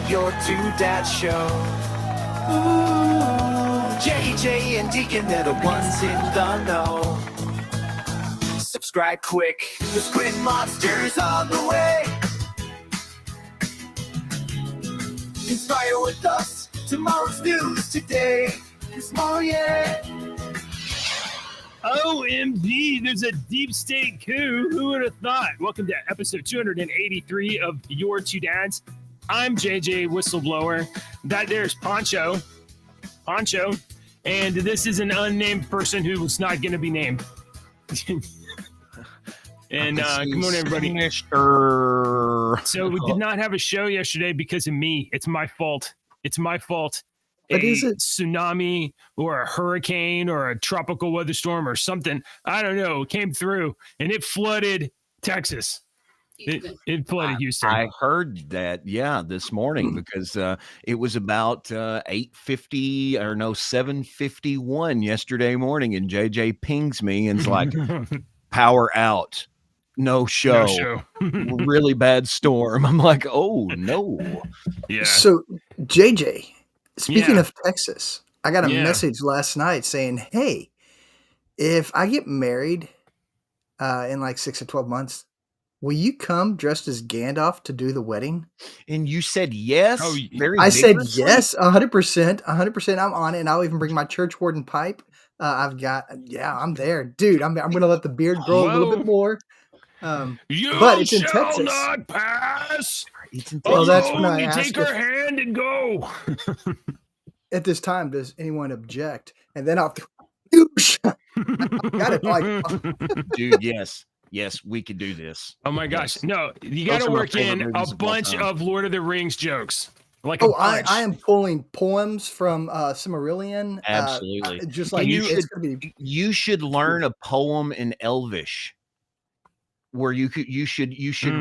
your two dads show. Ooh, JJ and Deacon, they're the ones in the know. Subscribe quick, the Squid Monster's on the way. Inspire with us, tomorrow's news today. Oh yeah. OMG, there's a deep state coup. Who would have thought? Welcome to episode 283 of Your Two Dads. I'm JJ Whistleblower. That there's Poncho. And this is an unnamed person who was not going to be named. And good morning, everybody. So we did not have a show yesterday because of me. It's my fault. What is it? Tsunami or a hurricane or a tropical weather storm or something, I don't know, came through and it flooded Texas. It flooded Houston. I heard that, this morning because it was about 7:51 yesterday morning, and JJ pings me and's like, power out. No show. Really bad storm. I'm like, oh no. Yeah. So JJ, speaking of Texas, I got a message last night saying, hey, if I get married in like 6 or 12 months, will you come dressed as Gandalf to do the wedding? And you said yes? I said yes, 100%. 100%. I'm on it. And I'll even bring my church warden pipe. I'm there. Dude, I'm going to let the beard grow a little bit more. But it's in Texas. Not pass. Well, that's when I asked take her hand and go. At this time, does anyone object? And then I'll got it. Like, dude, yes, we could do this. Oh my gosh, no! You got to work in a bunch of Lord of the Rings jokes. Like, I am pulling poems from Silmarillion. Absolutely, just like you should learn a poem in Elvish. Where you should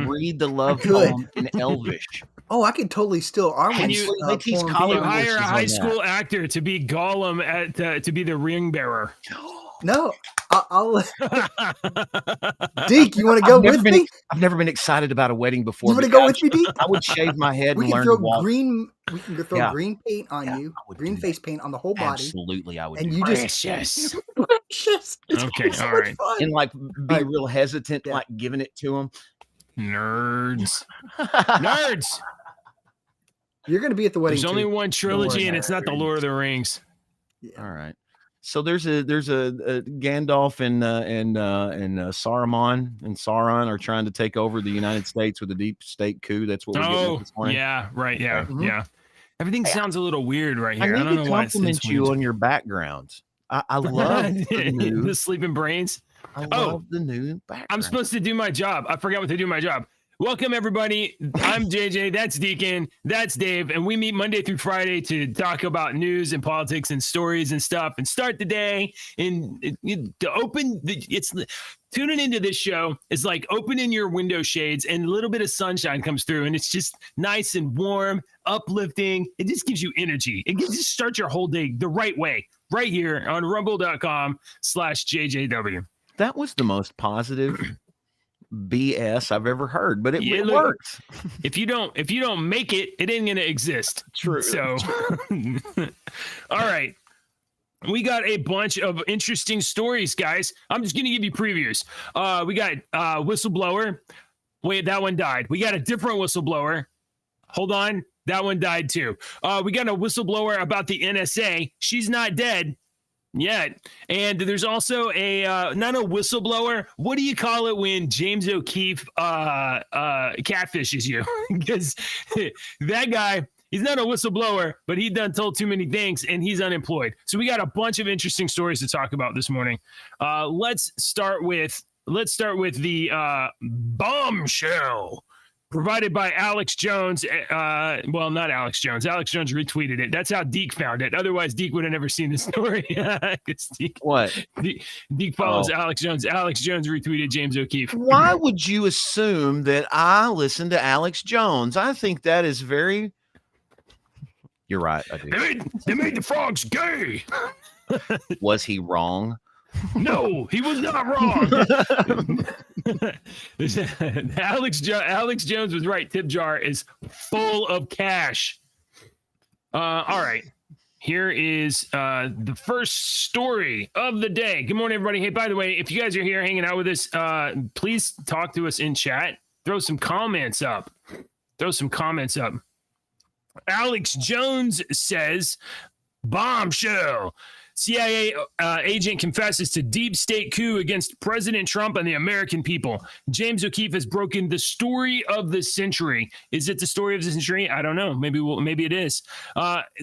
read the love poem in Elvish. Oh, I could totally steal Arwen's. You hire a high school actor to be Gollum to be the ring bearer. No, I'll Deke, you want to go with me? I've never been excited about a wedding before. You want to go with me, Deke? I would shave my head and learn to walk. We can throw green paint on you, green face paint on the whole body. Absolutely, I would. And do you that. Precious. Okay, all right. Fun. And like be real hesitant, like giving it to them. Nerds. You're going to be at the wedding. There's only one trilogy, and it's not the Lord of the Rings. Yeah. All right. So there's a Gandalf and Saruman and Sauron are trying to take over the United States with a deep state coup. That's what we're getting this morning. Yeah, right. Yeah, yeah. Everything sounds a little weird right here. I don't need to know compliment you on your background. I love the sleeping brains. I love the new background. I'm supposed to do my job. I forgot what to do my job. Welcome, everybody. I'm JJ. That's Deacon. That's Dave. And we meet Monday through Friday to talk about news and politics and stories and stuff and start the day. And tuning into this show is like opening your window shades and a little bit of sunshine comes through. And it's just nice and warm, uplifting. It just gives you energy. It gives you start your whole day the right way right here on rumble.com/JJW. That was the most positive BS I've ever heard, but it works. If you don't make it, it ain't gonna exist. True. So, all right, we got a bunch of interesting stories, guys. I'm just gonna give you previews. We got whistleblower. Wait, that one died. We got a different whistleblower. Hold on, that one died too. We got a whistleblower about the NSA. She's not dead yet. And there's also a not a whistleblower. What do you call it when James O'Keefe catfishes you? Because that guy, he's not a whistleblower, but he done told too many things and he's unemployed. So we got a bunch of interesting stories to talk about this morning. Let's start with the bombshell provided by Alex Jones. Well, not Alex Jones. Alex Jones retweeted it. That's how Deke found it. Otherwise, Deke would have never seen the story. Deke follows Alex Jones. Alex Jones retweeted James O'Keefe. Why would you assume that I listen to Alex Jones? I think that is very... You're right. I do. They made the frogs gay. Was he wrong? No, he was not wrong. Alex Jones was right. Tip jar is full of cash. All right. Here is the first story of the day. Good morning, everybody. Hey, by the way, if you guys are here hanging out with us, please talk to us in chat. Throw some comments up. Alex Jones says, bombshell. CIA agent confesses to deep state coup against President Trump and the American people. James O'Keefe has broken the story of the century. Is it the story of the century? I don't know. Maybe it is.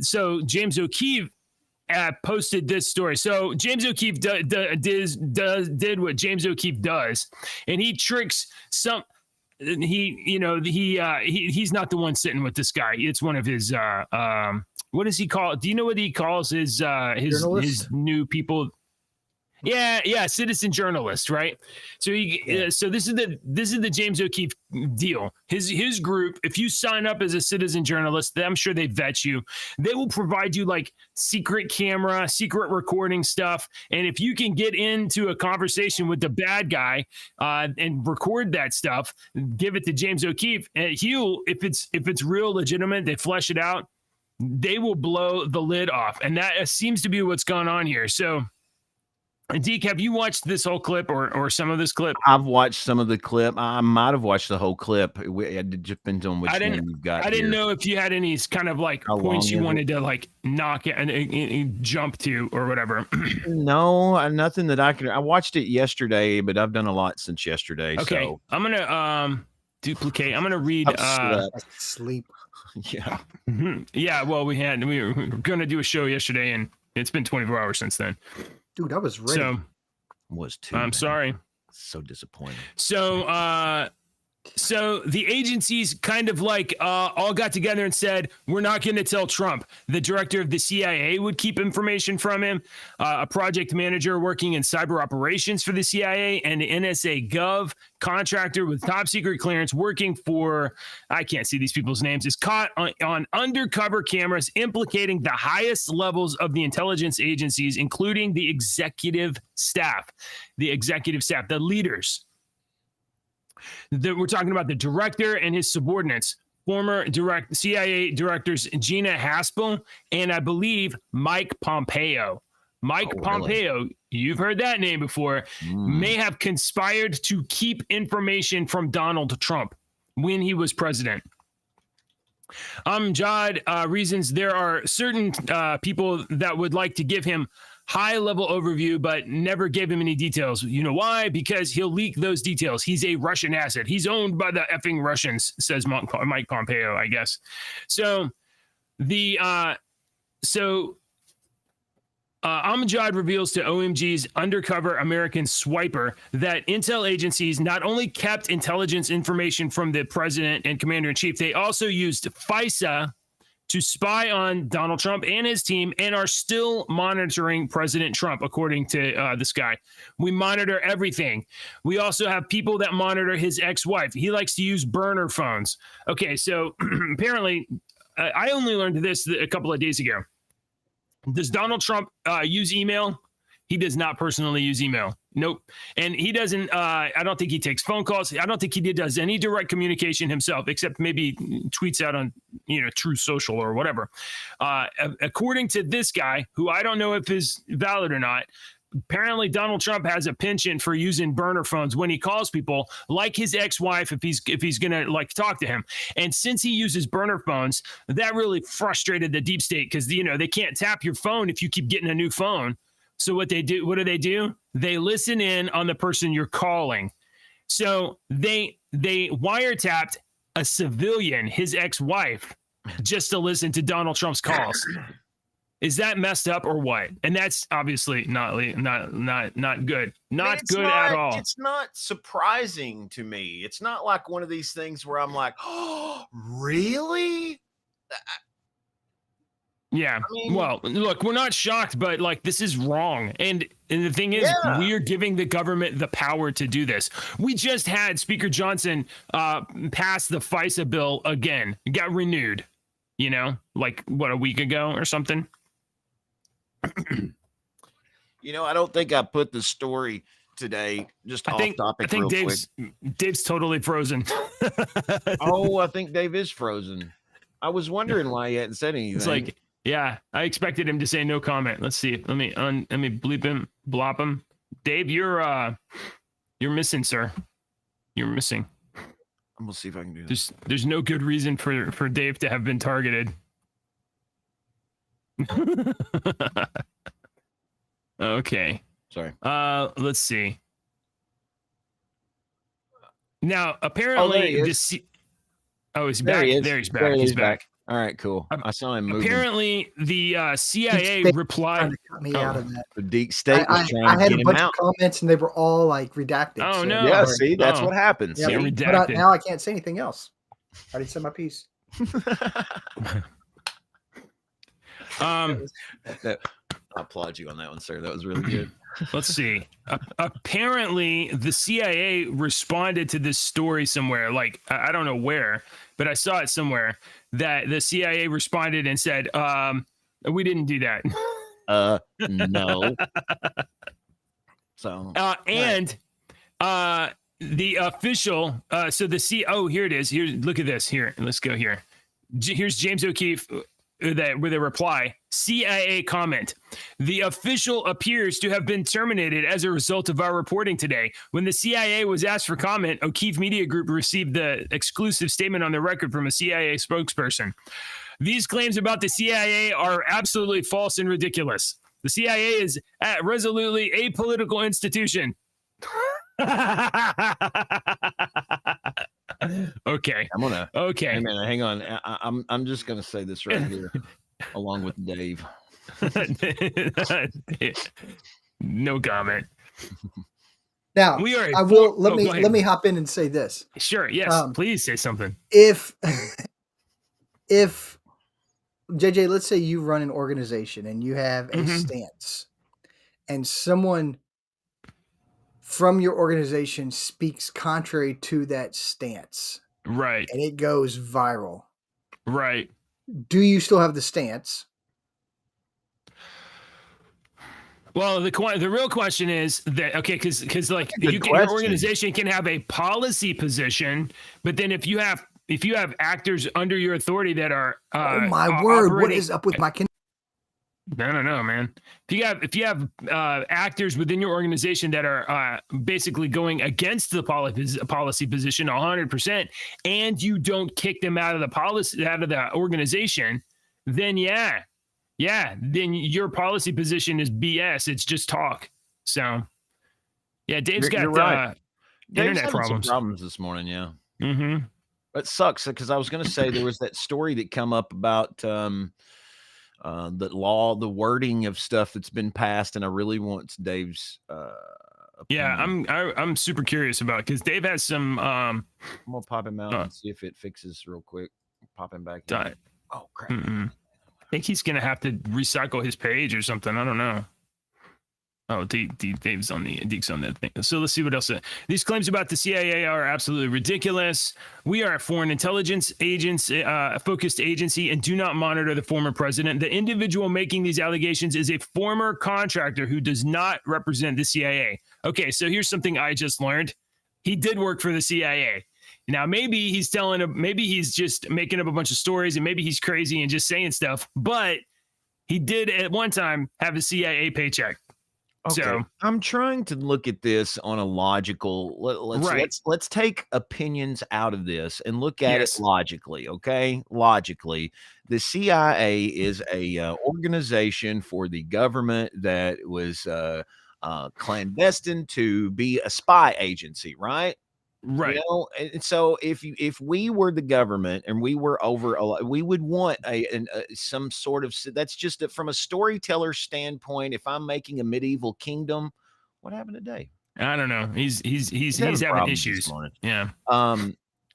So James O'Keefe posted this story. So James O'Keefe did what James O'Keefe does, and he tricks some. He's not the one sitting with this guy. It's one of his what does he call? Do you know what he calls his new people? Yeah, citizen journalist, right? So so this is the James O'Keefe deal. His group, if you sign up as a citizen journalist, I'm sure they vet you. They will provide you like secret camera, secret recording stuff, and if you can get into a conversation with the bad guy and record that stuff, give it to James O'Keefe, and he'll, if it's real legitimate, they flesh it out, they will blow the lid off, and that seems to be what's going on here. So. Deke, have you watched this whole clip or some of this clip? I've watched some of the clip. I might have watched the whole clip. It depends on which one you've got. I didn't know if you had any kind of like points you wanted to like knock and jump to or whatever. No, nothing that I could. I watched it yesterday, but I've done a lot since yesterday. Okay, so. I'm gonna duplicate. I'm gonna read. Sleep. Yeah. Yeah. Well, we were gonna do a show yesterday, and it's been 24 hours since then. Dude, I was ready. Was too. I'm sorry. So disappointing. So the agencies kind of like all got together and said, we're not going to tell Trump. The director of the CIA would keep information from him. A project manager working in cyber operations for the CIA and the NSA Gov contractor with top secret clearance working for, I can't see these people's names, is caught on undercover cameras implicating the highest levels of the intelligence agencies, including the executive staff, the leaders. We're talking about the director and his subordinates, former CIA directors Gina Haspel and I believe Mike Pompeo. Pompeo, really? You've heard that name before, may have conspired to keep information from Donald Trump when he was president. Jad reasons there are certain people that would like to give him high-level overview, but never gave him any details. You know why? Because he'll leak those details. He's a Russian asset. He's owned by the effing Russians, says Mike Pompeo, I guess. So Amjad reveals to OMG's undercover American swiper that intel agencies not only kept intelligence information from the president and commander-in-chief, they also used FISA to spy on Donald Trump and his team and are still monitoring President Trump, according to this guy. We monitor everything. We also have people that monitor his ex-wife. He likes to use burner phones. Okay, so apparently, I only learned this a couple of days ago. Does Donald Trump use email? He does not personally use email. Nope. And he doesn't, I don't think he takes phone calls. I don't think he does any direct communication himself, except maybe tweets out on, True Social or whatever. According to this guy, who I don't know if is valid or not, apparently Donald Trump has a penchant for using burner phones when he calls people, like his ex-wife, if he's going to like talk to him. And since he uses burner phones, that really frustrated the deep state because, they can't tap your phone if you keep getting a new phone. So what do? They listen in on the person you're calling. So they wiretapped a civilian, his ex-wife, just to listen to Donald Trump's calls. Is that messed up or what? And that's obviously not good. Not good at all. It's not surprising to me. It's not like one of these things where I'm like, oh, really? Yeah. Well, look, we're not shocked, but like this is wrong. And the thing is, we are giving the government the power to do this. We just had Speaker Johnson pass the FISA bill again. It got renewed, like a week ago or something. I don't think I put the story today. Just off topic. I think Dave's totally frozen. Oh, I think Dave is frozen. I was wondering why he hadn't said anything. It's like, yeah, I expected him to say no comment. Let's see. Let me bleep him, blop him. Dave, you're missing, sir. You're missing. I'm gonna see if I can do this. There's no good reason for Dave to have been targeted. Okay. Sorry. Let's see. Now, apparently, he's back. There he's back. He's back. All right, cool. I saw him moving. Apparently, the CIA replied. To cut me out of that. The deep state was trying I to had get a him bunch out. of comments, and they were all like redacted. Oh so. no! Yeah, see, that's what happens. Yeah, see? but now I can't say anything else. I didn't say my piece. I applaud you on that one, sir. That was really good. Let's see. Apparently, the CIA responded to this story somewhere. Like, I don't know where, but I saw it somewhere that the CIA responded and said, "We didn't do that." No. So, the official. So here it is. Here, look at this. Here, let's go here. Here's James O'Keefe. With a reply, CIA comment. The official appears to have been terminated as a result of our reporting today. When the CIA was asked for comment, O'Keefe Media Group received the exclusive statement on the record from a CIA spokesperson. These claims about the CIA are absolutely false and ridiculous. The CIA is resolutely a political institution. Okay. Okay. Hey man, hang on. I'm just gonna say this right here, along with Dave. No comment. Now let me hop in and say this. Sure. Yes. Please say something. If JJ, let's say you run an organization and you have a stance, and someone from your organization speaks contrary to that stance, right, and it goes viral, right, do you still have the stance? Well, the real question is that, okay, because like your organization can have a policy position, but then if you have actors under your authority that are oh my word, what is up with my No, man. If you have actors within your organization that are basically going against the policy position 100%, and you don't kick them out of the organization, then then your policy position is BS. It's just talk. So, yeah, Dave's got right. internet problems. Some problems this morning. Yeah. Mm-hmm. It sucks because I was going to say there was that story that come up about the wording of stuff that's been passed, and I really want Dave's opinion. Yeah, I'm super curious about it because Dave has some. I'm gonna pop him out and see if it fixes real quick. Pop him back in. Oh crap! I think he's gonna have to recycle his page or something. I don't know. Oh, Dave's on that thing. So let's see what else. These claims about the CIA are absolutely ridiculous. We are a foreign intelligence focused agency and do not monitor the former president. The individual making these allegations is a former contractor who does not represent the CIA. Okay, so here's something I just learned. He did work for the CIA. Now, maybe he's just making up a bunch of stories, and maybe he's crazy and just saying stuff, but he did at one time have a CIA paycheck. Okay. So I'm trying to look at this on a logical. Let's take opinions out of this and look at it logically. Okay, logically, the CIA is a organization for the government that was clandestine to be a spy agency, right? Right. And so if we were the government and we were over, we would want some sort of, that's just from a storyteller standpoint. If I'm making a medieval kingdom, what happened today? I don't know. He's having issues. Yeah.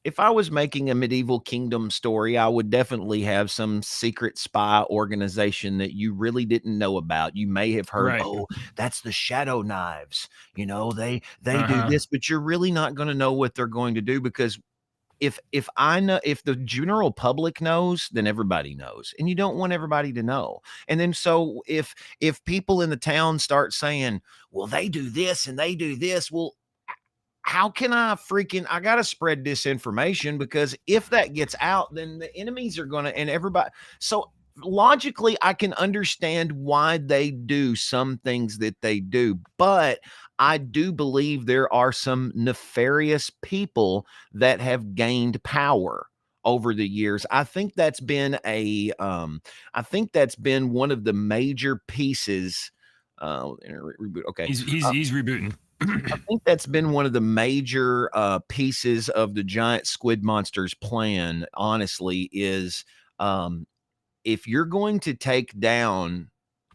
If I was making a medieval kingdom story, I would definitely have some secret spy organization that you really didn't know about. You may have heard, oh, that's the Shadow Knives. They do this, but you're really not going to know what they're going to do because if I know, if the general public knows, then everybody knows, and you don't want everybody to know. And then so if people in the town start saying, well, they do this and they do this, well, how can I got to spread disinformation, because if that gets out, then the enemies are going to, and everybody. So logically, I can understand why they do some things that they do, but I do believe there are some nefarious people that have gained power over the years. I think that's been one of the major pieces. Okay, he's rebooting. I think that's been one of the major pieces of the giant squid monsters plan, honestly, is if you're going to take down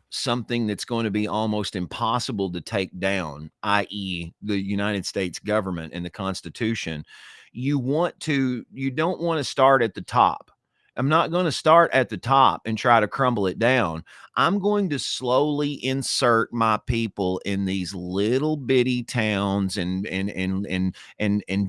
something that's going to be almost impossible to take down, i.e. the United States government and the Constitution, you don't want to start at the top. I'm not going to start at the top and try to crumble it down. I'm going to slowly insert my people in these little bitty towns and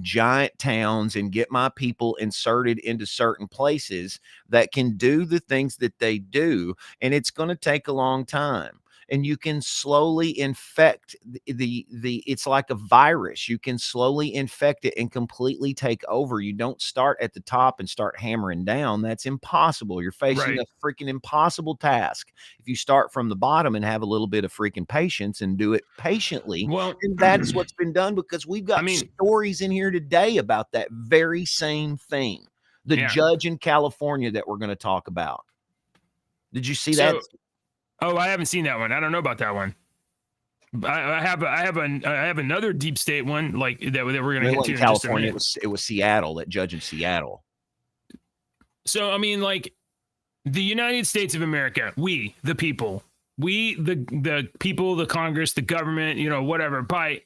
giant towns, and get my people inserted into certain places that can do the things that they do. And it's going to take a long time. And you can slowly infect it's like a virus. You can slowly infect it and completely take over. You don't start at the top and start hammering down. That's impossible. You're facing a freaking impossible task. If you start from the bottom and have a little bit of freaking patience and do it patiently, well, and that's what's been done, because we've got stories in here today about that very same thing. The judge in California that we're going to talk about. Did you see that? Oh, I haven't seen that one. I don't know about that one. I have another deep state one like that we're going to get to in California. It was Seattle, that judge in Seattle. So I mean, like, the United States of America, we the people, the people, the Congress, the government, whatever, by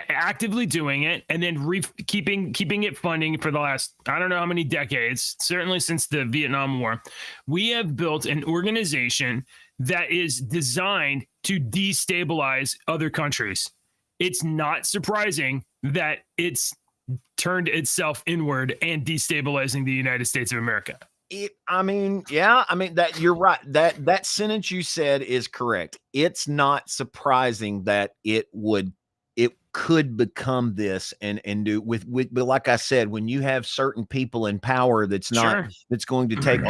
actively doing it, and then keeping it funding for the last, I don't know how many decades, certainly since the Vietnam War, we have built an organization that is designed to destabilize other countries. It's not surprising that it's turned itself inward and destabilizing the United States of America. That you're right. That sentence you said is correct. It's not surprising that it could become this and do with, but like I said, when you have certain people in power that's going to take,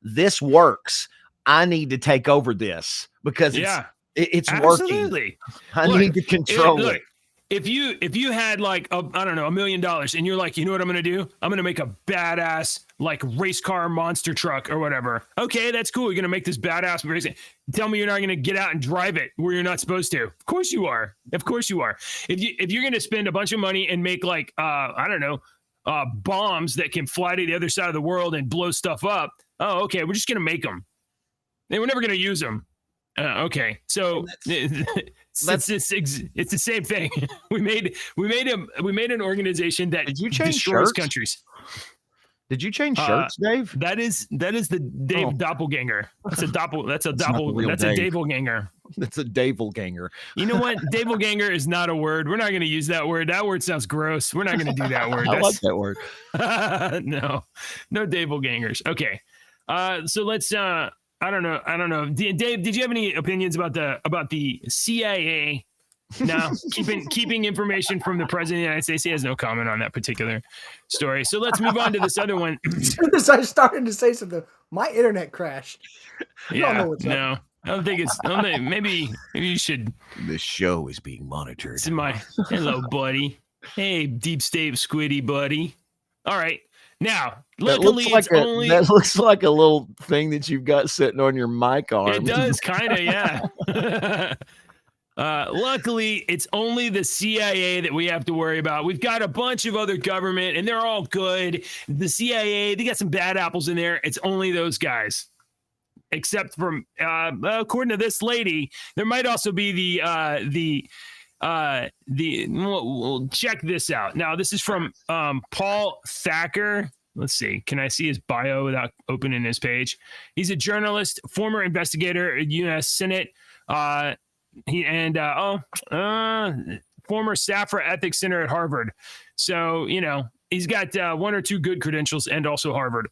this works. I need to take over this because it's working. I need to control it. If you had like $1 million and you're like, you know what I'm going to do? I'm going to make a badass like race car monster truck or whatever. Okay, that's cool. You're going to make this badass racing. Tell me you're not going to get out and drive it where you're not supposed to. Of course you are. Of course you are. If you're going to spend a bunch of money and make like bombs that can fly to the other side of the world and blow stuff up. Oh, okay. We're just going to make them. And we're never going to use them. Okay, so it's the same thing. we made an organization that destroys countries. Did you change shirts, Dave? That is the Dave doppelganger. That's a Davelganger. That's a Davelganger. You know what? Davelganger is not a word. We're not going to use that word. That word sounds gross. We're not going to do that word. I like that word. No Davelgangers. Okay. So let's I don't know. Dave, did you have any opinions about the CIA now keeping information from the president of the United States? He has no comment on that particular story. So let's move on to this other one. As soon as I started to say something, my internet crashed. I don't think maybe you should. This show is being monitored. Hello, buddy. Hey, deep state squiddy buddy. All right. Now, luckily, that looks like a little thing that you've got sitting on your mic arm. It does, kind of, yeah. Luckily, it's only the CIA that we have to worry about. We've got a bunch of other government, and they're all good. The CIA, they got some bad apples in there. It's only those guys. Except from, according to this lady, there might also be we'll check this out. Now, this is from Paul Thacker. Let's see. Can I see his bio without opening his page? He's a journalist, former investigator at U.S. Senate. former staff for ethics center at Harvard. So, he's got 1 or 2 good credentials and also Harvard.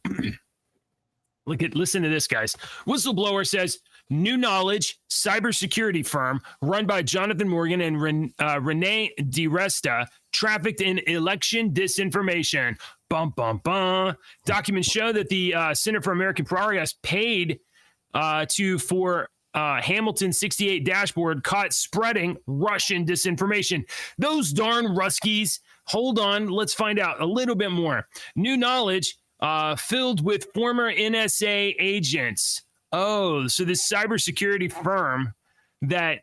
Listen to this, guys. Whistleblower says New Knowledge cybersecurity firm run by Jonathan Morgan and Renee DiResta trafficked in election disinformation. Bum, bum, bum. Documents show that the Center for American Progress paid for Hamilton 68 dashboard caught spreading Russian disinformation. Those darn Ruskies. Hold on. Let's find out a little bit more. New Knowledge filled with former NSA agents. Oh, so this cybersecurity firm that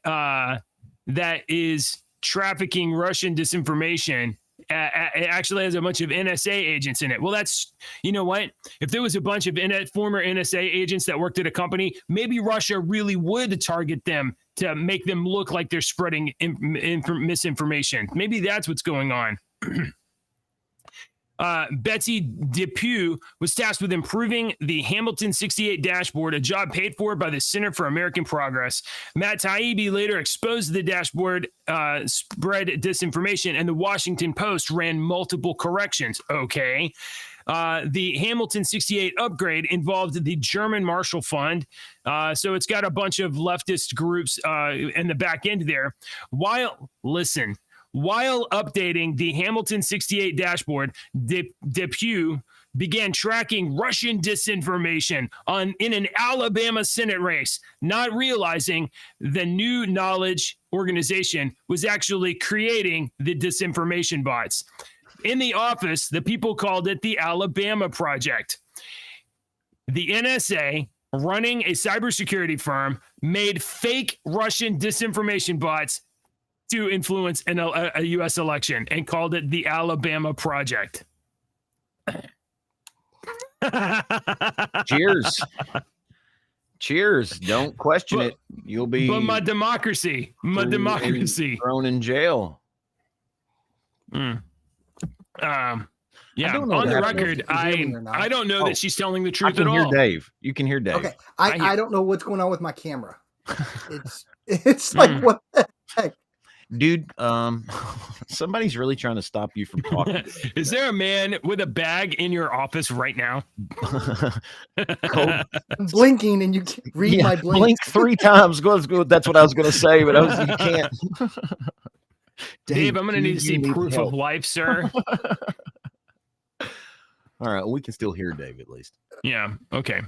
is trafficking Russian disinformation it actually has a bunch of NSA agents in it. Well, that's, you know what? If there was a bunch of former NSA agents that worked at a company, maybe Russia really would target them to make them look like they're spreading misinformation. Maybe that's what's going on. Betsy Depew was tasked with improving the Hamilton 68 dashboard, a job paid for by the Center for American Progress. Matt Taibbi later exposed the dashboard spread disinformation, and the Washington Post ran multiple corrections. Okay. The Hamilton 68 upgrade involved the German Marshall Fund. So it's got a bunch of leftist groups in the back end there. While updating the Hamilton 68 dashboard, Depew began tracking Russian disinformation in an Alabama Senate race, not realizing the New Knowledge organization was actually creating the disinformation bots. In the office, the people called it the Alabama Project. The NSA, running a cybersecurity firm, made fake Russian disinformation bots to influence a U.S. election and called it the Alabama Project. Cheers. Don't question it. You'll be. But my democracy. Thrown in jail. Yeah. On the record, I don't know that she's telling the truth at all. I can hear Dave. You can hear Dave. Okay. I don't know what's going on with my camera. It's like, what the heck? Dude, somebody's really trying to stop you from talking. Is there a man with a bag in your office right now? I'm blinking and you can't read my blink. Blink 3 times. That's what I was going to say, but you can't. Dave, I'm going to need to see proof of life, sir. All right. We can still hear Dave at least. Yeah. Okay.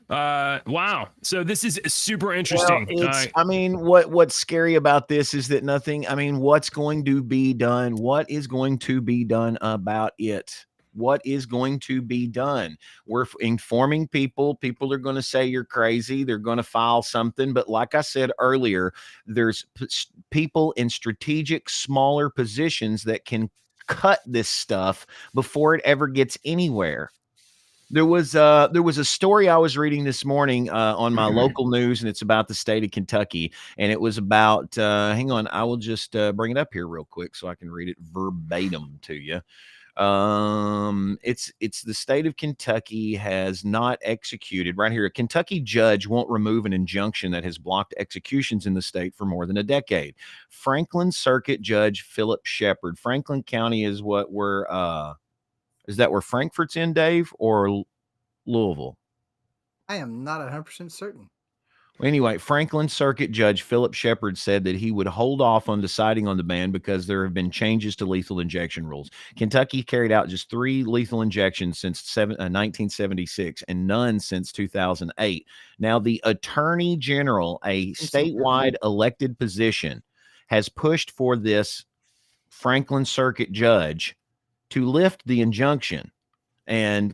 Wow. So this is super interesting. Well, what's scary about this is that what's going to be done? What is going to be done about it? What is going to be done? We're informing people. People are going to say you're crazy. They're going to file something. But like I said earlier, there's people in strategic, smaller positions that can cut this stuff before it ever gets anywhere. There was a story I was reading this morning on my local news, and it's about the state of Kentucky, and it was about hang on, I will just bring it up here real quick so I can read it verbatim to you. It's the state of Kentucky has not executed right here. A Kentucky judge won't remove an injunction that has blocked executions in the state for more than a decade. Franklin Circuit Judge Philip Shepard. Franklin County is what we're is that where Frankfurt's in, Dave, or Louisville? I am not 100% certain. Anyway, Franklin Circuit Judge Philip Shepard said that he would hold off on deciding on the ban because there have been changes to lethal injection rules. Kentucky carried out just 3 lethal injections since 1976 and none since 2008. Now, the Attorney General, a statewide elected position, has pushed for this Franklin Circuit Judge to lift the injunction. And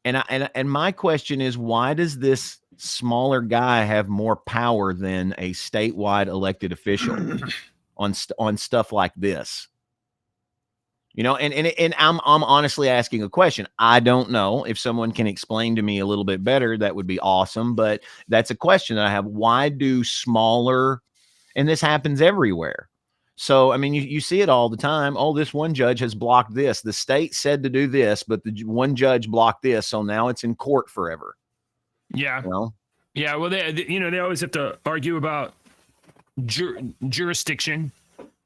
my question is, why does this smaller guy have more power than a statewide elected official on stuff like this? And I'm honestly asking a question. I don't know. If someone can explain to me a little bit better, that would be awesome. But that's a question that I have. Why do smaller, and this happens everywhere. So, you see it all the time. Oh, this one judge has blocked this. The state said to do this, but the one judge blocked this. So now it's in court forever. Yeah. Yeah. Well, they always have to argue about jurisdiction.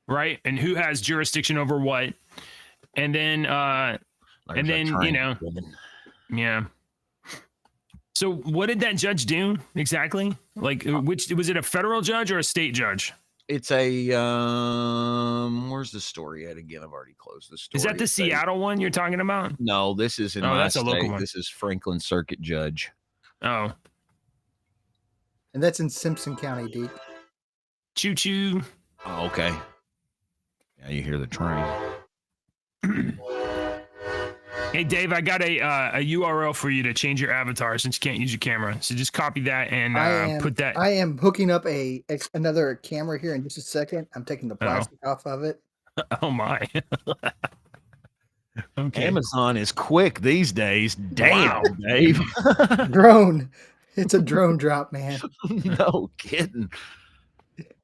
right? And who has jurisdiction over what? And then you know, yeah. So what did that judge do exactly? Like, which was it, a federal judge or a state judge? It's a where's the story at again? I've already closed the story. Is that the Seattle one you're talking about? No, this is in my state. A local one. This is Franklin Circuit Judge. Oh. And that's in Simpson County, dude. Choo choo. Oh, okay. Yeah, you hear the train. Hey, Dave, I got a URL for you to change your avatar since you can't use your camera. So just copy that and put that. I am hooking up another camera here in just a second. I'm taking the plastic off of it. Oh, my. Okay. Amazon is quick these days. Damn, wow. Dave. Drone. It's a drone drop, man. No kidding.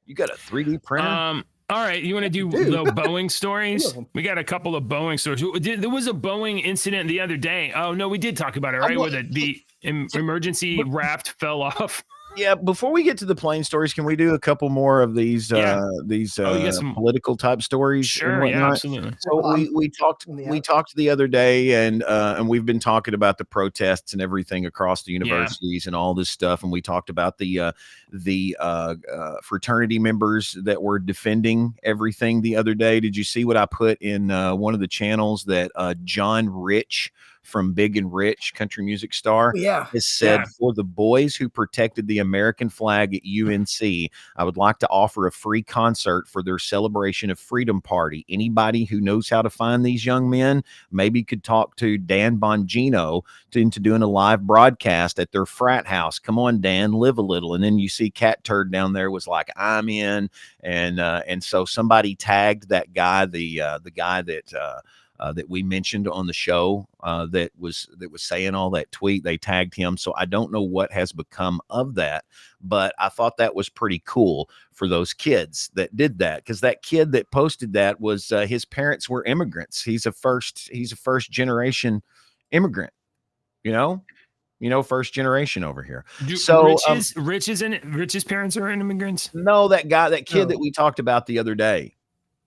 You got a 3D printer? All right, you want to do the Boeing stories? We got a couple of Boeing stories. There was a Boeing incident the other day. Oh, no, we did talk about it, right? Where the emergency raft fell off. Yeah, before we get to the plane stories, can we do a couple more of these political type stories? Sure, yeah, absolutely. So we talked the other day, and we've been talking about the protests and everything across the universities and all this stuff, and we talked about the fraternity members that were defending everything the other day. Did you see what I put in one of the channels that John Rich from Big and Rich, country music star, has said, for the boys who protected the American flag at UNC, I would like to offer a free concert for their celebration of freedom party. Anybody who knows how to find these young men maybe could talk to Dan Bongino into doing a live broadcast at their frat house. Come on, Dan, live a little. And then you see Cat Turd down there was like, I'm in. And so somebody tagged that guy, the guy that we mentioned on the show that was saying all that tweet. They tagged him. So I don't know what has become of that, but I thought that was pretty cool for those kids that did that. Cause that kid that posted that was his parents were immigrants. He's a first generation immigrant, first generation over here. Rich's parents are immigrants. No, that kid that we talked about the other day.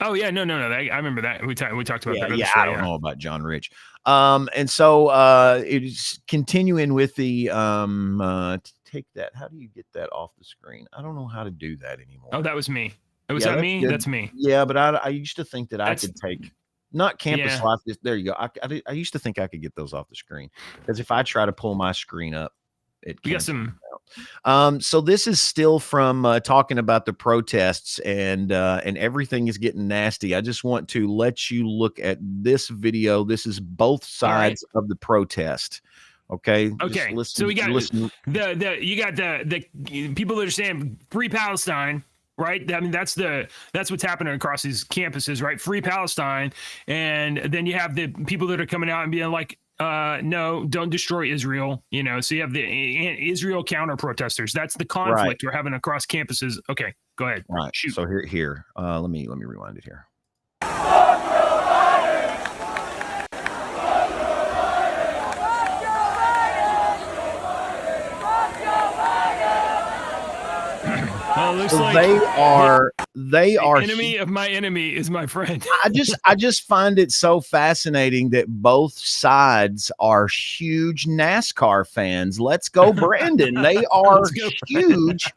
Oh yeah, no. I remember that we talked about that. Yeah, I don't know about John Rich. And so it's continuing with the take that. How do you get that off the screen? I don't know how to do that anymore. Oh, that was me. Was that me? Good. That's me. Yeah, but I used to think that I could take not campus life. There you go. I used to think I could get those off the screen because if I try to pull my screen up, it can't. So this is still from talking about the protests and everything is getting nasty. I just want to let you look at this video. This is both sides of the protest. Okay. Okay. So we got you got the people that are saying free Palestine. Right. I mean, that's what's happening across these campuses, right? Free Palestine. And then you have the people that are coming out and being like, no, don't destroy Israel. So you have the Israel counter protesters. That's the conflict we're having across campuses. Okay, go ahead. Right. Shoot. So here. Let me rewind it here. Well, it looks so like they are enemy of my enemy is my friend. I just find it so fascinating that both sides are huge NASCAR fans. Let's go, Brandon. They are huge.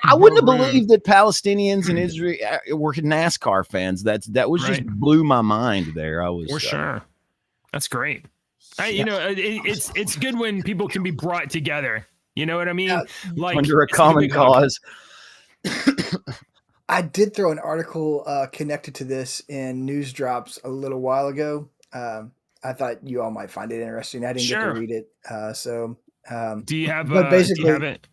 I wouldn't have believed that Palestinians and Israel were NASCAR fans. That was just blew my mind there. I was for sure. That's great. It's good when people can be brought together. You know what I mean? Like under a common cause. I did throw an article connected to this in News Drops a little while ago. I thought you all might find it interesting. I didn't get to read it. Do you have? But basically, do you have it?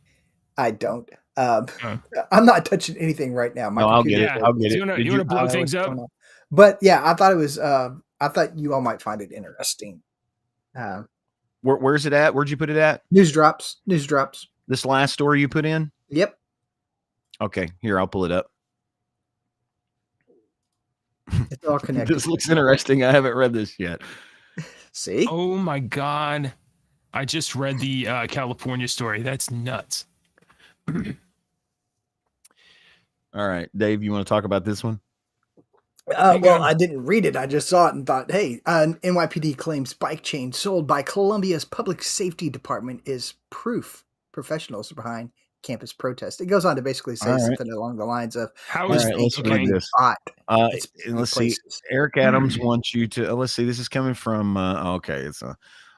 I don't. I'm not touching anything right now. I'll get it. I'll get it. You want to blow things up? But yeah, I thought it was. I thought you all might find it interesting. Where's it at? Where'd you put it at? News Drops. This last story you put in? Yep. Okay, here, I'll pull it up. It's all connected. This looks interesting. I haven't read this yet. See? Oh my God. I just read the California story. That's nuts. All right, Dave, you want to talk about this one? Well, I didn't read it. I just saw it and thought, hey, NYPD claims bike chain sold by Columbia's public safety department is proof professionals are behind campus protest. It goes on to basically say something along the lines of, how is let's read this. Let's see. Eric Adams wants you to, let's see, this is coming from, okay, it's a,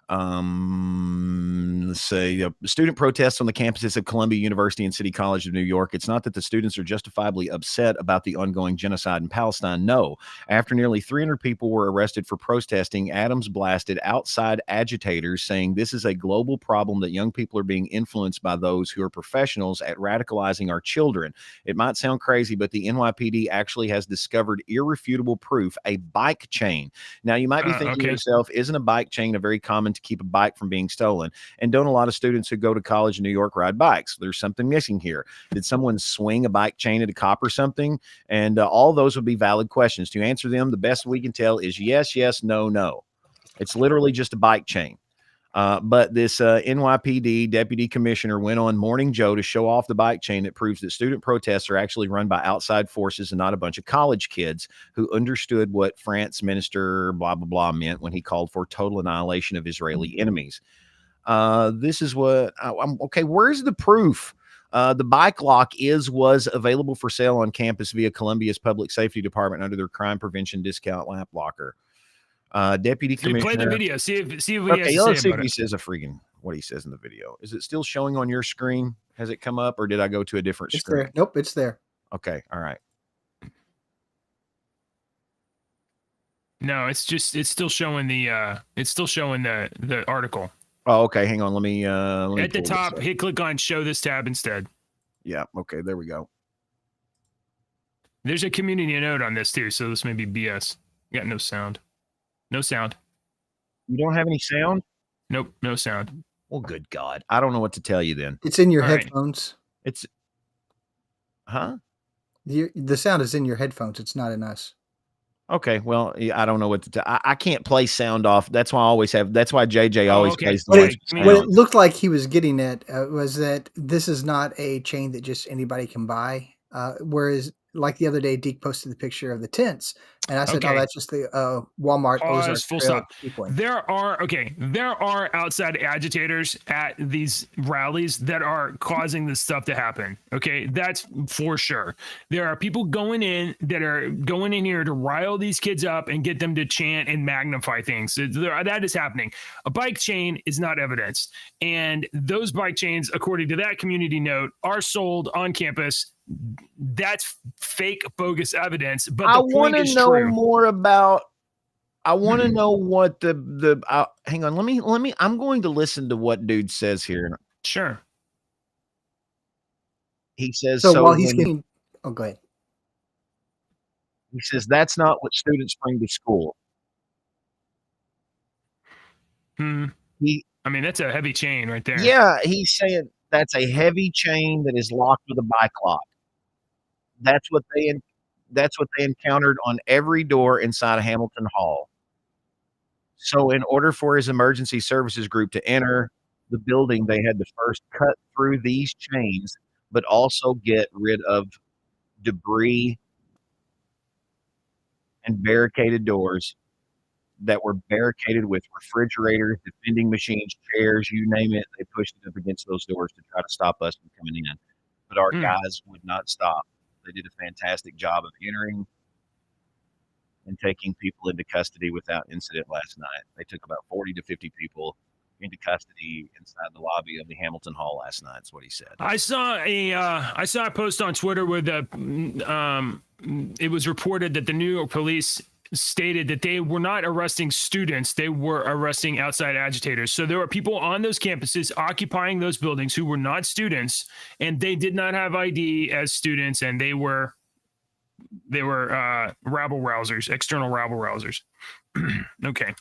let's say student protests on the campuses of Columbia University and City College of New York. It's not that the students are justifiably upset about the ongoing genocide in Palestine. No, after nearly 300 people were arrested for protesting, Adams blasted outside agitators, saying this is a global problem that young people are being influenced by those who are professionals at radicalizing our children. It might sound crazy, but the NYPD actually has discovered irrefutable proof, a bike chain. Now, you might be thinking to yourself, isn't a bike chain a very common to keep a bike from being stolen? And don't a lot of students who go to college in New York ride bikes? There's something missing here. Did someone swing a bike chain at a cop or something? And all those would be valid questions. To answer them, the best we can tell is yes, yes, no, no. It's literally just a bike chain. But this NYPD deputy commissioner went on Morning Joe to show off the bike chain that proves that student protests are actually run by outside forces and not a bunch of college kids who understood what France minister blah, blah, blah meant when he called for total annihilation of Israeli enemies. This is what I'm okay. Where's the proof? The bike lock was available for sale on campus via Columbia's public safety department under their crime prevention discount lap locker. Deputy commissioner. Play the video. See if he let's see if he says what he says in the video. Is it still showing on your screen? Has it come up, or did I go to a different screen? There. Nope, it's there. Okay, all right. No, it's still showing the article. Oh, okay. Hang on. Let me at the top, click on show this tab instead. Yeah. Okay. There we go. There's a community note on this too, so this may be BS. Got no sound. No sound. You don't have any sound? Nope, no sound. Well, good God. I don't know what to tell you then. It's in your headphones. It's huh? The sound is in your headphones. It's not in us. Okay, well, I don't know what to tell. I can't play sound off. That's why JJ always plays the What it looked like he was getting at was that this is not a chain that just anybody can buy. Whereas, like the other day, Deke posted the picture of the tents, and I said, "Oh, that's just the Walmart." Pause, full stop. There are outside agitators at these rallies that are causing this stuff to happen. Okay, that's for sure. There are people going in here to rile these kids up and get them to chant and magnify things. That is happening. A bike chain is not evidence, and those bike chains, according to that community note, are sold on campus. That's fake, bogus evidence. But I want to know more about. I want to know what the. Hang on. Let me. I'm going to listen to what dude says here. Sure. He says so while he's getting. Oh, go ahead. He says that's not what students bring to school. I mean, that's a heavy chain right there. Yeah, he's saying that's a heavy chain that is locked with a bike lock. That's what they encountered on every door inside of Hamilton Hall. So in order for his emergency services group to enter the building, they had to first cut through these chains, but also get rid of debris and barricaded doors that were barricaded with refrigerators, vending machines, chairs, you name it. They pushed it up against those doors to try to stop us from coming in. But our guys would not stop. They did a fantastic job of entering and taking people into custody without incident last night. They took about 40 to 50 people into custody inside the lobby of the Hamilton Hall last night. That's what he said. I saw a post on Twitter where it was reported that the New York police stated that they were not arresting students, they were arresting outside agitators. So there were people on those campuses occupying those buildings who were not students, and they did not have ID as students, and they were rabble rousers, external rabble rousers. Okay.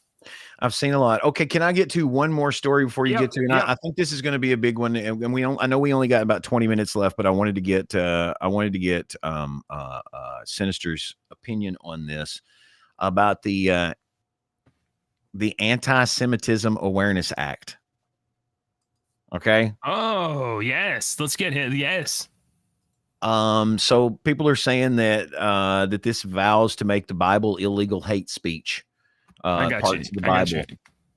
I've seen a lot. Okay, can I get to one more story before you get to? And I think this is going to be a big one. And I know we only got about 20 minutes left, but I wanted to get Sinister's opinion on this about the Anti-Semitism Awareness Act. Okay. Oh yes, let's get him. Yes. So people are saying that that this vows to make the Bible illegal hate speech. I got Parts you. of the I got Bible. you.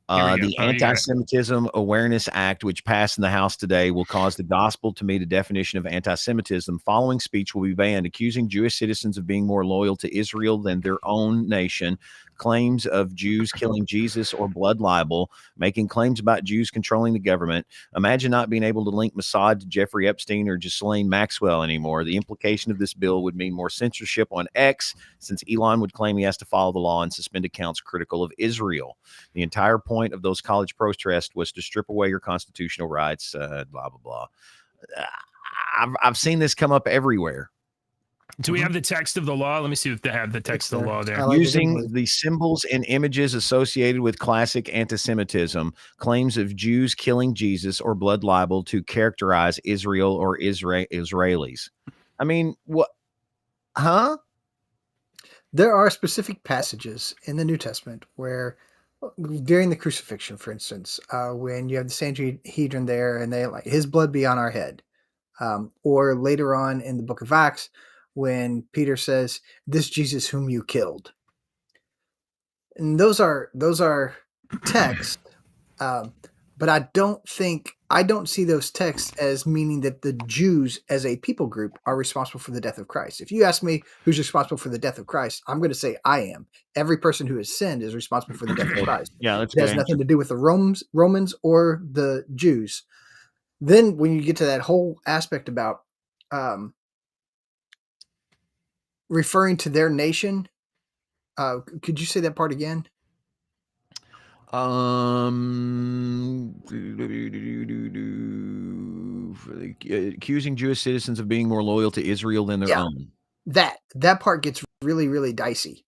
The Anti-Semitism Awareness Act, which passed in the House today, will cause the gospel to meet a definition of anti-Semitism. Following speech will be banned, accusing Jewish citizens of being more loyal to Israel than their own nation. Claims of Jews killing Jesus or blood libel, making claims about Jews controlling the government. Imagine not being able to link Mossad to Jeffrey Epstein or Ghislaine Maxwell anymore. The implication of this bill would mean more censorship on X, since Elon would claim he has to follow the law and suspend accounts critical of Israel. The entire point of those college protests was to strip away your constitutional rights, blah, blah, blah. I've seen this come up everywhere. Do we have the text of the law? Let me see if they have the text of the law there. Using the symbols and images associated with classic anti-Semitism, claims of Jews killing Jesus or blood libel to characterize Israel or Israelis. I mean, what? Huh? There are specific passages in the New Testament where, during the crucifixion, for instance, when you have the Sanhedrin there and they like, his blood be on our head. Or later on in the book of Acts, when Peter says, "This Jesus whom you killed." And those are texts, but I don't see those texts as meaning that the Jews as a people group are responsible for the death of Christ. If you ask me who's responsible for the death of Christ, I'm going to say I am. Every person who has sinned is responsible for the death of Christ. Yeah, that's it has nothing to do with the Romans or the Jews. Then when you get to that whole aspect about referring to their nation, could you say that part again? Accusing Jewish citizens of being more loyal to Israel than their own. That part gets really, really dicey.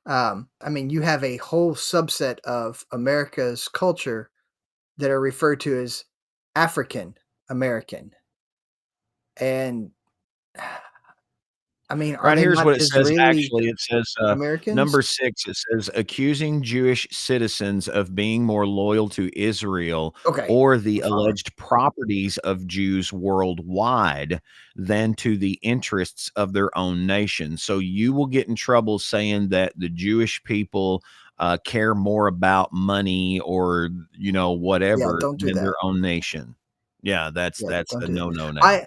I mean, you have a whole subset of America's culture that are referred to as African American. And I mean, right, here's what it says. Actually, it says number 6. It says accusing Jewish citizens of being more loyal to Israel or the alleged properties of Jews worldwide than to the interests of their own nation. So you will get in trouble saying that the Jewish people care more about money or whatever than their own nation. Yeah, that's a no-no now.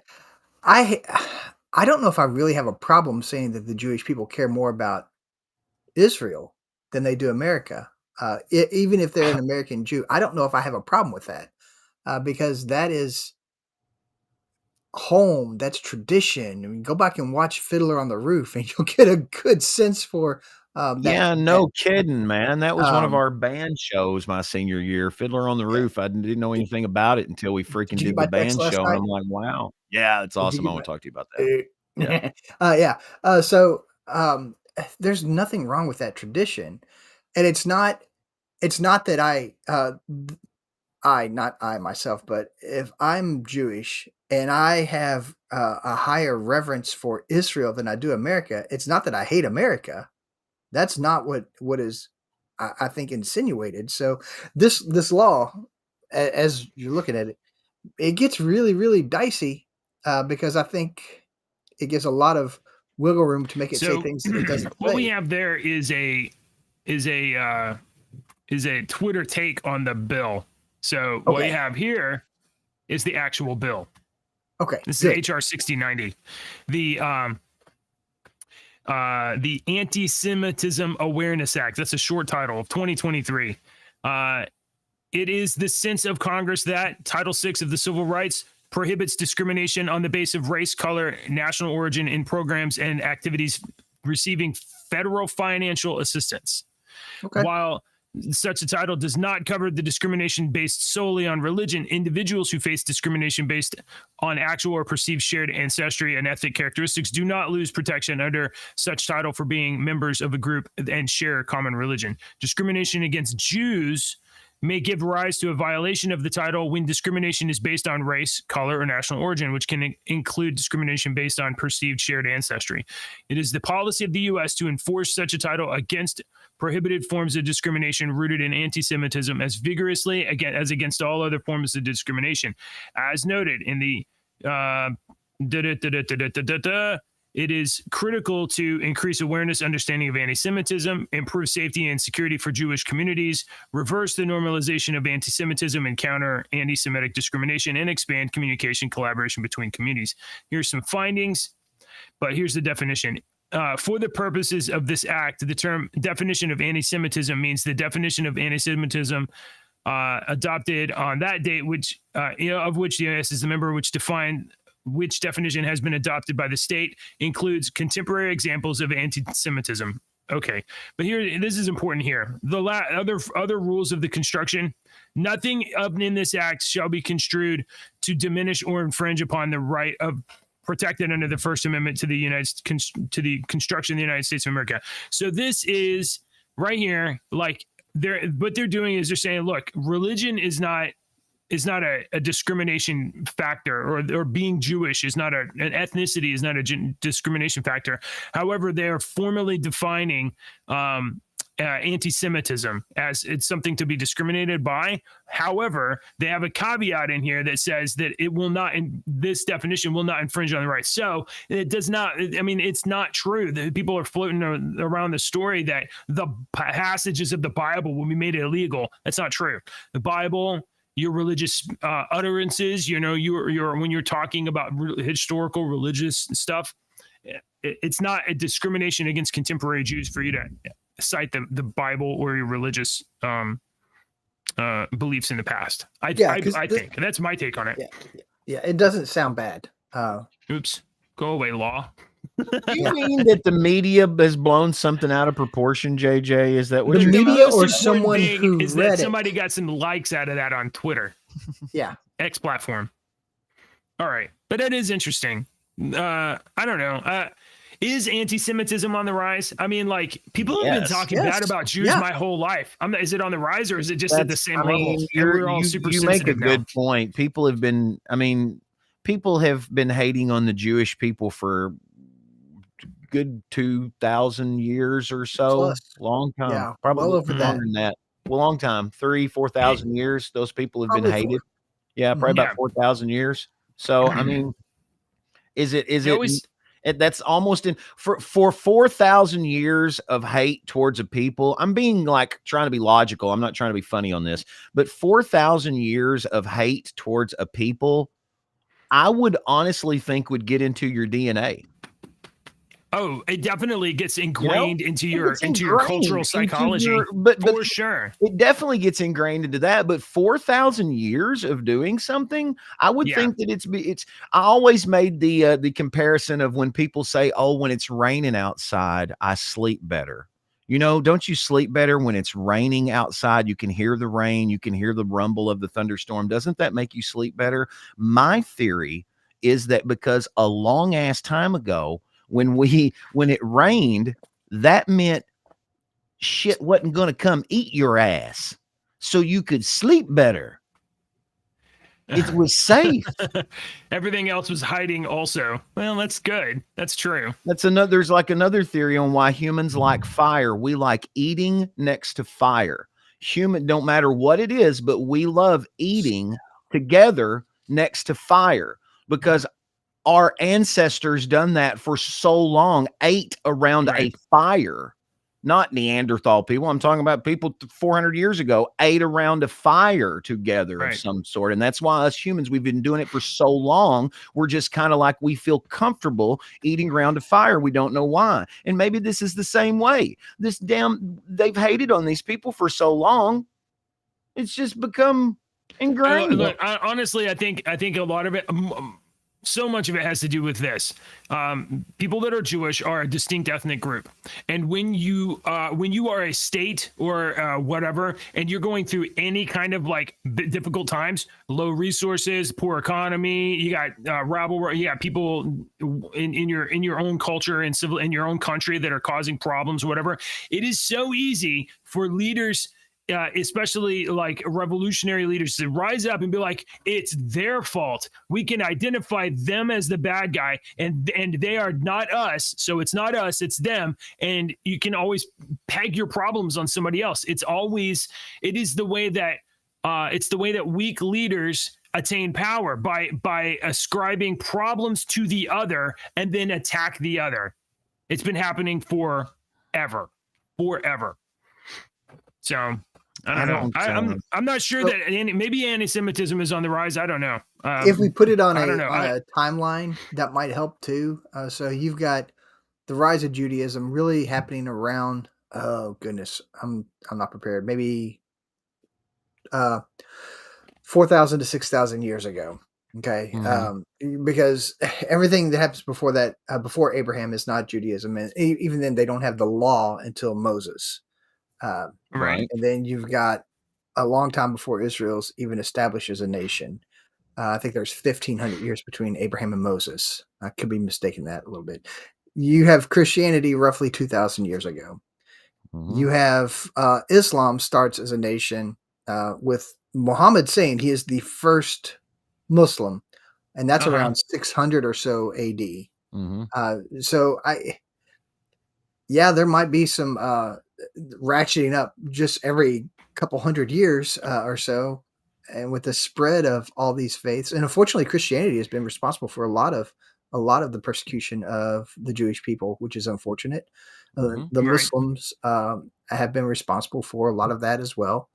I don't know if I really have a problem saying that the Jewish people care more about Israel than they do America. Even if they're an American Jew, I don't know if I have a problem with that because that is home. That's tradition. I mean, go back and watch Fiddler on the Roof, and you'll get a good sense for. No kidding, man. That was one of our band shows my senior year. Fiddler on the Roof. I didn't know anything about it until we freaking did the band show, and I'm like, wow, yeah, it's awesome. I want to talk to you about that. Yeah. So there's nothing wrong with that tradition, and it's not that not I myself, but if I'm Jewish and I have a higher reverence for Israel than I do America, it's not that I hate America. That's not what is, I think, insinuated. So this law, as you're looking at it, it gets really, really dicey because I think it gives a lot of wiggle room to make it say things that it doesn't. What we have there is a Twitter take on the bill. So what we have here is the actual bill. Okay, this is HR 6090. The Anti-Semitism Awareness Act. That's a short title of 2023. It is the sense of Congress that Title VI of the Civil Rights prohibits discrimination on the basis of race, color, national origin in programs and activities receiving federal financial assistance. While such a title does not cover the discrimination based solely on religion, individuals who face discrimination based on actual or perceived shared ancestry and ethnic characteristics do not lose protection under such title for being members of a group and share a common religion. Discrimination against Jews may give rise to a violation of the title when discrimination is based on race, color, or national origin, which can include discrimination based on perceived shared ancestry. It is the policy of the U.S. to enforce such a title against prohibited forms of discrimination rooted in anti-Semitism as vigorously as against all other forms of discrimination. As noted in the It is critical to increase awareness, understanding of anti-Semitism, improve safety and security for Jewish communities, reverse the normalization of anti-Semitism and counter anti-Semitic discrimination, and expand communication collaboration between communities. Here's some findings, but here's the definition. For the purposes of this act, the term definition of anti-Semitism means the definition of anti-Semitism adopted on that date, which of which the IS is a member, which definition has been adopted by the state, includes contemporary examples of anti-Semitism. Okay, but here, this is important here. The other rules of the construction: nothing in this act shall be construed to diminish or infringe upon the right of protected under the First Amendment to the construction of the United States of America. So this is right here, like what they're doing is they're saying, look, religion is not a discrimination factor, or being Jewish is not an ethnicity is not a discrimination factor. However, they are formally defining anti-Semitism as it's something to be discriminated by. However, they have a caveat in here that says that it will not, this definition will not infringe on the rights. So it does not, I mean, it's not true that people are floating around the story that the passages of the Bible will be made illegal. That's not true. The Bible, your religious utterances, your when you're talking about historical religious stuff, it's not a discrimination against contemporary Jews for you to cite the Bible or your religious beliefs in the past. I think that's my take on it. Yeah, it doesn't sound bad. Oops, go away, law. Do you mean that the media has blown something out of proportion, JJ? Is that what the you're media or someone who is read that somebody got some likes out of that on Twitter? Yeah, X platform. All right, but that is interesting. I don't know. Is anti-Semitism on the rise? I mean, like, people have been talking bad about Jews my whole life. Is it on the rise, or is it just at the same level? We're all super you sensitive make a good point. People have been hating on the Jewish people for good 2,000 years or so. Plus. Long time. Yeah, Probably well over longer than that. Well, long time. 3,000-4,000 years. Those people have been hated. Yeah, probably about 4,000 years. So, I mean, that's almost for 4,000 years of hate towards a people. I'm being trying to be logical. I'm not trying to be funny on this, but 4,000 years of hate towards a people, I would honestly think would get into your DNA. Oh, it definitely gets ingrained into your cultural psychology, for sure. It definitely gets ingrained into that. But 4,000 years of doing something, I would think that it's. I always made the comparison of when people say, "Oh, when it's raining outside, I sleep better." Don't you sleep better when it's raining outside? You can hear the rain, you can hear the rumble of the thunderstorm. Doesn't that make you sleep better? My theory is that because a long ass time ago, when it rained, that meant shit wasn't going to come eat your ass, so you could sleep better. It was safe. Everything else was hiding also. Well, that's good. That's true. There's another theory on why humans like fire. We like eating next to fire. Don't matter what it is, but we love eating together next to fire because our ancestors done that for so long, ate around a fire. Not Neanderthal people. I'm talking about people 400 years ago ate around a fire together of some sort. And that's why us humans, we've been doing it for so long. We're just kind of like, we feel comfortable eating around a fire. We don't know why. And maybe this is the same way. They've hated on these people for so long. It's just become ingrained. Look, honestly, I think a lot of it, so much of it has to do with this. People that are Jewish are a distinct ethnic group. And when you are a state or whatever, and you're going through any kind of difficult times, low resources, poor economy, you got rabble, you got people in your own culture and civil in your own country that are causing problems, whatever. It is so easy for leaders, especially revolutionary leaders, to rise up and be like, it's their fault. We can identify them as the bad guy, and they are not us. So it's not us, it's them. And you can always peg your problems on somebody else. It's the way that weak leaders attain power by ascribing problems to the other and then attack the other. It's been happening forever. So I don't know. I'm not sure that maybe anti-Semitism is on the rise. I don't know. If we put it on a timeline, that might help too. So you've got the rise of Judaism really happening around. Oh goodness, I'm not prepared. Maybe 4,000 to 6,000 years ago. Okay, because everything that happens before that, before Abraham, is not Judaism, and even then they don't have the law until Moses. Right. And then you've got a long time before Israel's even established as a nation. I think there's 1,500 years between Abraham and Moses. I could be mistaken that a little bit. You have Christianity roughly 2,000 years ago. You have Islam starts as a nation with Muhammad saying he is the first Muslim, and that's around 600 or so AD. So there might be some ratcheting up just every couple hundred years or so, and with the spread of all these faiths, and unfortunately Christianity has been responsible for a lot of the persecution of the Jewish people, which is unfortunate. The Muslims have been responsible for a lot of that as well.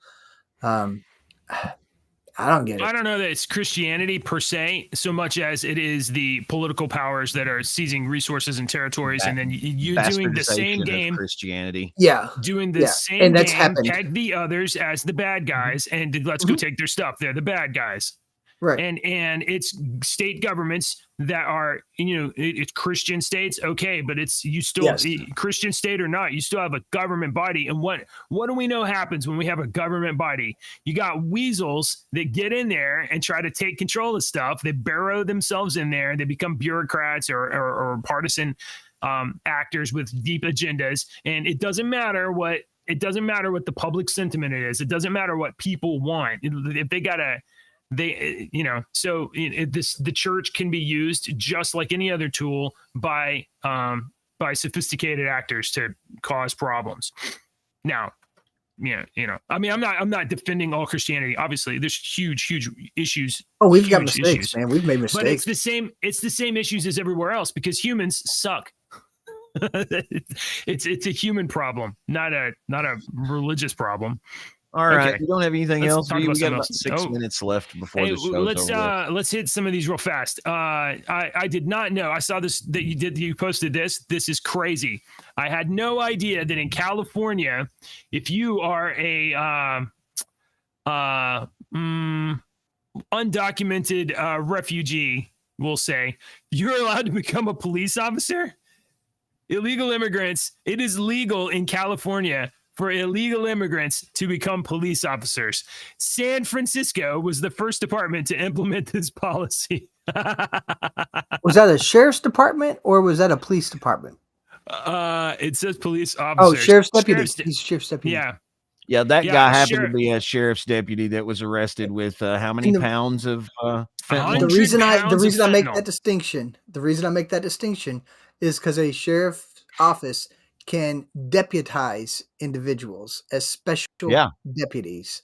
I don't get it. I don't know that it's Christianity per se, so much as it is the political powers that are seizing resources and territories, and then you're doing the same game. Christianity, doing the same and that's game. Happened. Tag the others as the bad guys, and let's go take their stuff. They're the bad guys. Right. And it's state governments that are, it's Christian states. Okay. But it's, you still Christian state or not, you still have a government body. And what do we know happens when we have a government body? You got weasels that get in there and try to take control of stuff. They burrow themselves in there. They become bureaucrats or partisan actors with deep agendas. And it doesn't matter what the public sentiment is. It doesn't matter what people want. If they got the church can be used just like any other tool by sophisticated actors to cause problems. Now, I mean, I'm not defending all Christianity. Obviously, there's huge issues. Oh, we've got mistakes, man. We've made mistakes. But it's the same issues as everywhere else because humans suck. It's a human problem, not a religious problem. All right. You don't have anything else? We got about 6 minutes left before the show's over. Let's hit some of these real fast. I did not know. I saw this that you posted this. This is crazy. I had no idea that in California, if you are a undocumented refugee, we'll say, you're allowed to become a police officer. Illegal immigrants. It is legal in California for illegal immigrants to become police officers. San Francisco was the first department to implement this policy. Was that a sheriff's department or was that a police department? It says police officers. Oh, sheriff's deputy. He's sheriff's deputy. Yeah, that guy happened to be a sheriff's deputy that was arrested with how many pounds of fentanyl? The reason I make that distinction is because a sheriff's office can deputize individuals as special deputies.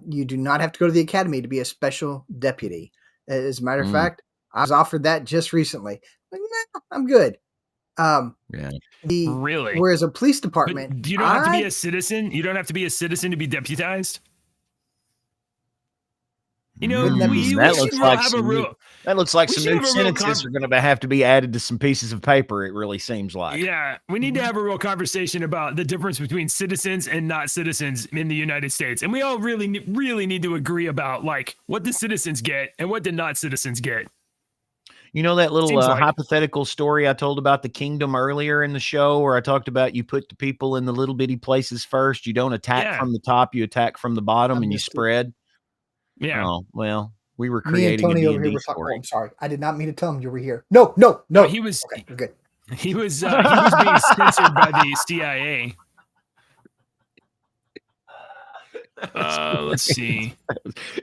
You do not have to go to the academy to be a special deputy. As a matter of fact, I was offered that just recently. Like, nah, I'm good. Really? Whereas a police department, but you don't have to be a citizen. You don't have to be a citizen to be deputized. That looks like some new sentences are going to have to be added to some pieces of paper. It really seems like. Yeah, we need to have a real conversation about the difference between citizens and not citizens in the United States, and we all really need to agree about like what the citizens get and what the not citizens get. You know that little hypothetical story I told about the kingdom earlier in the show, where I talked about you put the people in the little bitty places first. You don't attack from the top; you attack from the bottom, and you spread. Yeah. Oh, well, we were creating a D&D story. I'm sorry. I did not mean to tell him you were here. No. He was okay, we're good. He was being censored by the CIA. Let's see.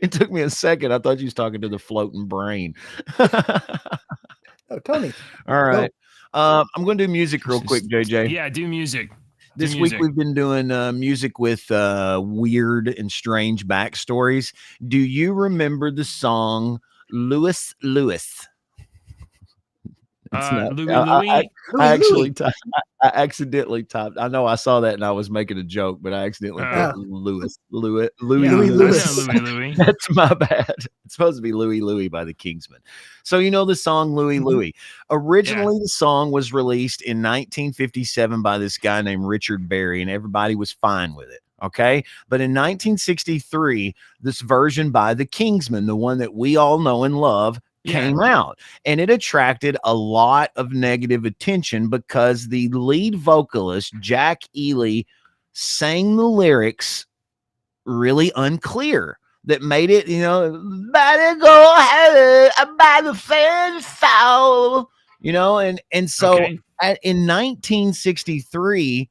It took me a second. I thought you was talking to the floating brain. Oh, Tony. All right. I'm going to do music real quick, JJ. Yeah, do music. This week we've been doing music with weird and strange backstories. Do you remember the song Louis Louis? Louis. I accidentally typed. I know I saw that and I was making a joke, but I accidentally put Louis. That's my bad. It's supposed to be Louis by the Kingsmen. So you know the song Louis Louis. Originally, the song was released in 1957 by this guy named Richard Berry, and everybody was fine with it. Okay, but in 1963, this version by the Kingsmen, the one that we all know and love, came out, and it attracted a lot of negative attention because the lead vocalist Jack Ely sang the lyrics really unclear. That made it, better go ahead, I'm by the fan foul, and so in 1963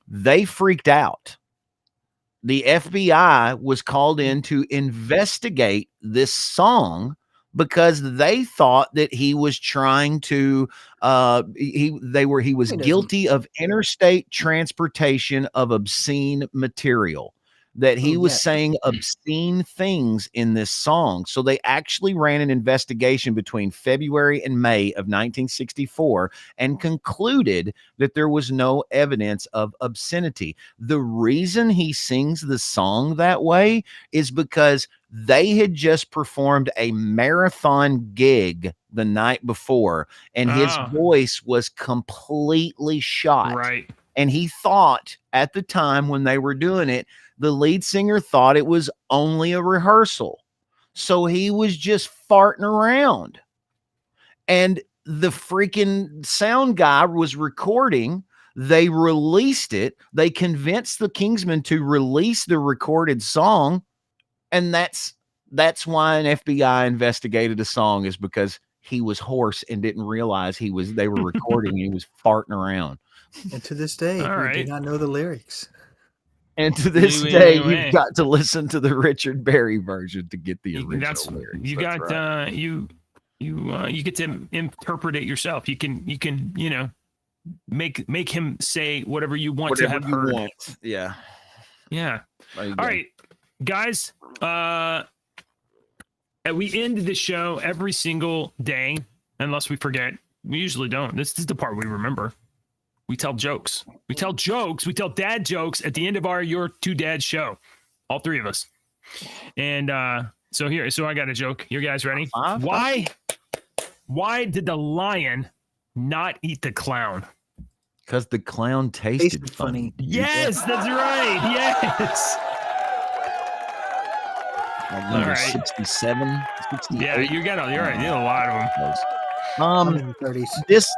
they freaked out. The FBI was called in to investigate this song because they thought that he was trying to he was guilty of interstate transportation of obscene material, that he was saying obscene things in this song. So they actually ran an investigation between February and May of 1964 and concluded that there was no evidence of obscenity. The reason he sings the song that way is because they had just performed a marathon gig the night before, and his voice was completely shot. Right. And he thought at the time when they were doing it, the lead singer thought it was only a rehearsal. So he was just farting around. And the freaking sound guy was recording. They released it. They convinced the Kingsmen to release the recorded song. And that's why an FBI investigated a song, is because he was hoarse and didn't realize they were recording. He was farting around. And to this day, we do not know the lyrics. And to this day, you've got to listen to the Richard Berry version to get the original lyrics. You get to interpret it yourself. You can make him say whatever you want to have heard. Yeah. All right, guys. We end the show every single day, unless we forget. We usually don't. This is the part we remember. We tell jokes. We tell dad jokes at the end of Your Two Dads show. All three of us. And so I got a joke. You guys ready? Why did the lion not eat the clown? Because the clown tasted funny. Yes, that's right. Yes. All right. 67, 68. Yeah, you're right. You got a lot of them. 130s. This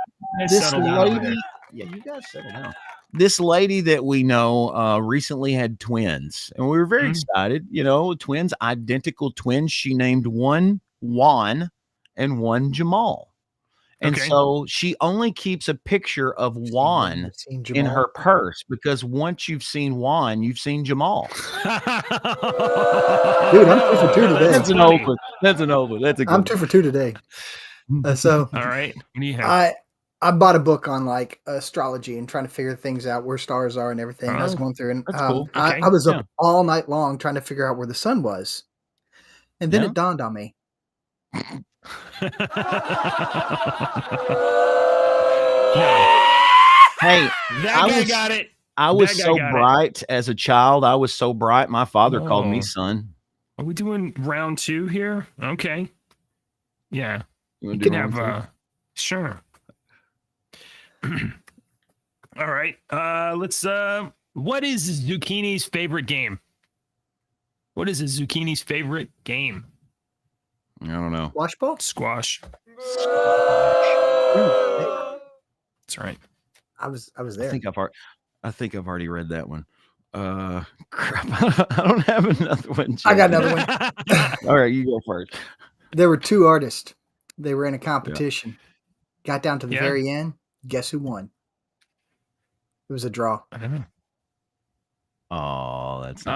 lady. Yeah, you guys settle down. This lady that we know recently had twins, and we were very excited. Twins, identical twins. She named one Juan and one Jamal. And so she only keeps a picture of Juan in her purse, because once you've seen Juan, you've seen Jamal. Dude, I'm 2 for 2 today. That's an old one. That's a good I'm 2 for 2 today. So all right. What do you have? I bought a book on like astrology and trying to figure things out, where stars are and everything. I was going through, and cool. I was up all night long trying to figure out where the sun was. And then it dawned on me. Hey, that guy got it. I was so bright as a child. I was so bright. My father called me son. Are we doing round 2 here? Okay. Yeah. You can have sure. All right. Let's what is Zucchini's favorite game? What is a Zucchini's favorite game? I don't know. Squash ball? Squash. That's right. I was there. I think I've already read that one. Crap. I don't have another one. I got another one. All right, you go first. There were 2 artists. They were in a competition. Got down to the very end. Guess who won? It was a draw. I don't know. Oh, that's not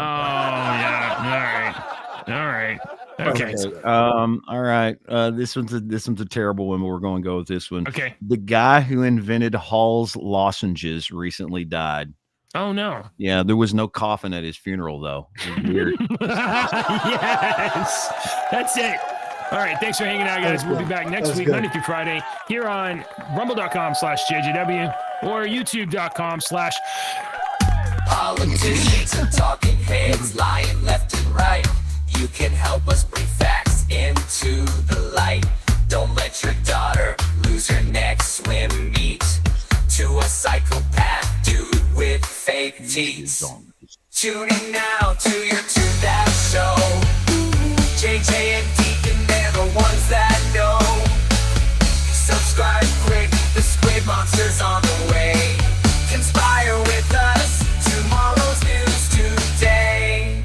yeah. All right. Okay. All right. This one's a terrible one, but we're going to go with this one. Okay. The guy who invented Hall's lozenges recently died. Oh no. Yeah, there was no coffin at his funeral though. Weird. Yes, that's it. All right, thanks for hanging out, guys. We'll be back next week, Monday through Friday, here on rumble.com/JJW or youtube.com/ Politicians and talking heads lying left and right. You can help us bring facts into the light. Don't let your daughter lose her next swim meet to a psychopath dude with fake teeth. Tune in now to your Tune That Show. JJ and Deacon, they're the ones that know. Subscribe quick, the squid monster's on the way. Conspire with us, tomorrow's news today.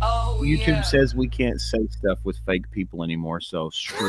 Oh, YouTube says we can't say stuff with fake people anymore, so screw